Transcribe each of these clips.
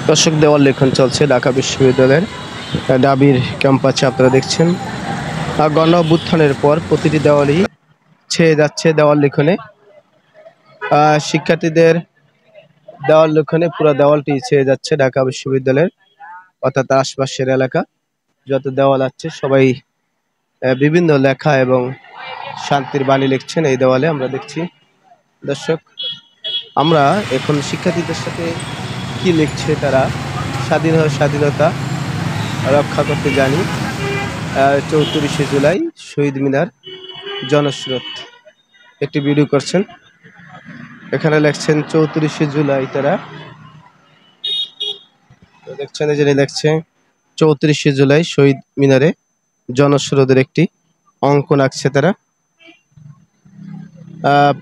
দর্শক, দেওয়াল লেখন চলছে ঢাকা বিশ্ববিদ্যালয়ের ডাবির ক্যাম্পাসে। আপনারা দেখছেন গণ অভ্যুত্থানের পর প্রতিটি দেওয়ালই ছেয়ে যাচ্ছে দেওয়াল লিখনে। শিক্ষার্থীদের দেওয়াল লিখনে পুরো দেওয়ালটি ছেয়ে যাচ্ছে ঢাকা বিশ্ববিদ্যালয়ের, অর্থাৎ আশপাশের এলাকা যত দেওয়াল আছে সবাই বিভিন্ন লেখা এবং শান্তির বাণী লিখছেন এই দেওয়ালে। আমরা দেখছি দর্শক, আমরা এখন শিক্ষার্থীদের সাথে কি লিখছে তারা। স্বাধীনতা রক্ষা করতে জানি, 34শে জুলাই শহীদ মিনার জনস্রোত একটি ভিডিও করছেন। এখানে লেখছেন 34শে জুলাই। তারা দেখছেন এই যে লেখছে 34শে জুলাই শহীদ মিনারে জনস্রোতের একটি অঙ্কন আঁকছে তারা।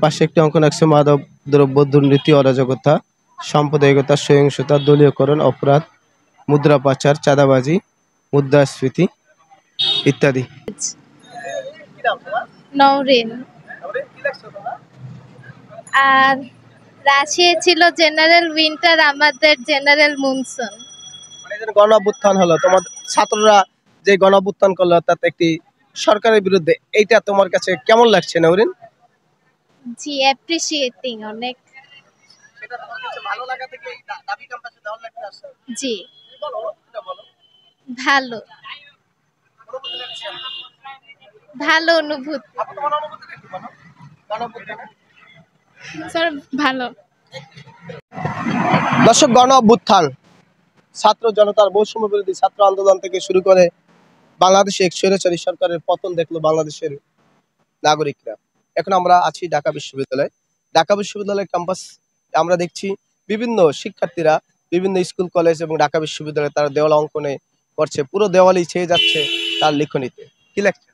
পাশে একটি অঙ্কন আঁকছে মাদক দ্রব্য, দুর্নীতি, অরাজকতা, সাম্প্রদায়িকতা, সহিংসতা, দলীয়করণ, অপরাধ, মুদ্রা পাচার, চাঁদাবাজি, মুদ্রাস্ফীতি ইত্যাদি। নওরিন। আর রাশিয়া ছিল জেনারেল উইন্টার, আমাদের জেনারেল মুনসুন। মানে গণ অভ্যুত্থান হলো, তোমার ছাত্ররা যে গণ অভ্যুত্থান করলো অর্থাৎ একটি সরকারের বিরুদ্ধে, এইটা তোমার কাছে কেমন লাগছে নওরিন? জি, অ্যাপ্রিশিয়েটিং অনেক। সেটা তোমার কাছে ভালো লাগা থেকে এই দাবি ক্যাম্পাসে দেওয়াল লাগতে আসছে? জি, বলো, এটা বলো। ভালো অনুভূতি লাগছে? ভালো অনুভূতি। আপু, তোমার অনুভূতিটা কি বলো গণ অভ্যুত্থানে? স্যার ভালো। দর্শক, গণ অভ্যুত্থান ছাত্র জনতার বৈষম্য বিরোধী ছাত্র আন্দোলন থেকে শুরু করে বাংলাদেশে এক স্বৈরাচারী সরকারের পতন দেখলো বাংলাদেশের নাগরিকরা। এখন আমরা আছি ঢাকা বিশ্ববিদ্যালয়ে। ঢাকা বিশ্ববিদ্যালয়ের ক্যাম্পাস আমরা দেখছি বিভিন্ন শিক্ষার্থীরা বিভিন্ন স্কুল কলেজ এবং ঢাকা বিশ্ববিদ্যালয়ে তারা দেওয়াল অঙ্কনে করছে, পুরো দেওয়ালই ছেয়ে যাচ্ছে তার লিখনিতে। কি লেখছে?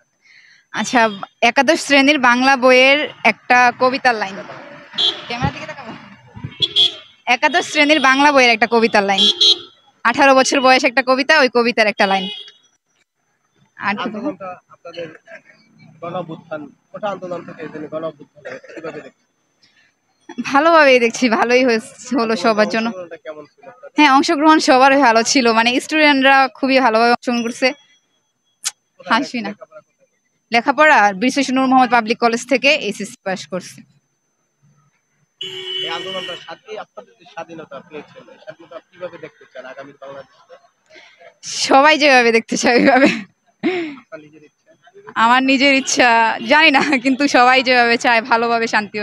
আচ্ছা, একাদশ শ্রেণীর বাংলা বইয়ের একটা কবিতার লাইন। ক্যামেরা দিকে তাকাবো। একাদশ শ্রেণীর বাংলা বইয়ের একটা কবিতার লাইন। 18 বছর বয়স একটা কবিতা, ওই কবিতার একটা লাইন। আন্দোলনটা আপনাদের গণ অভ্যুত্থান, কোটা আন্দোলন থেকে গণ অভ্যুত্থান কিভাবে দেখছেন? ভালোভাবেই দেখছি, ভালোই হলো সবার জন্য। আন্দোলনটা কেমন ছিল? হ্যাঁ, অংশগ্রহণ সবার ভালো ছিল, মানে স্টুডেন্টরা খুবই ভালোভাবে অংশগ্রহণ করছে। হাসি না, লেখাপড়া বিশ্ব নূর মোহাম্মদ পাবলিক কলেজ থেকে এসএসসি পাস করছে। এই আন্দোলনটা আপনাদের যে স্বাধীনতা পেয়েছেন, স্বাধীনতা কিভাবে দেখতে চান আগামী বাংলাদেশে? সবাই যেভাবে দেখতে চায় ওইভাবে। আপনার নিজের ইচ্ছা? আমার নিজের ইচ্ছা জানি না, কিন্তু সবাই যেভাবে চায় ভালোভাবে শান্তি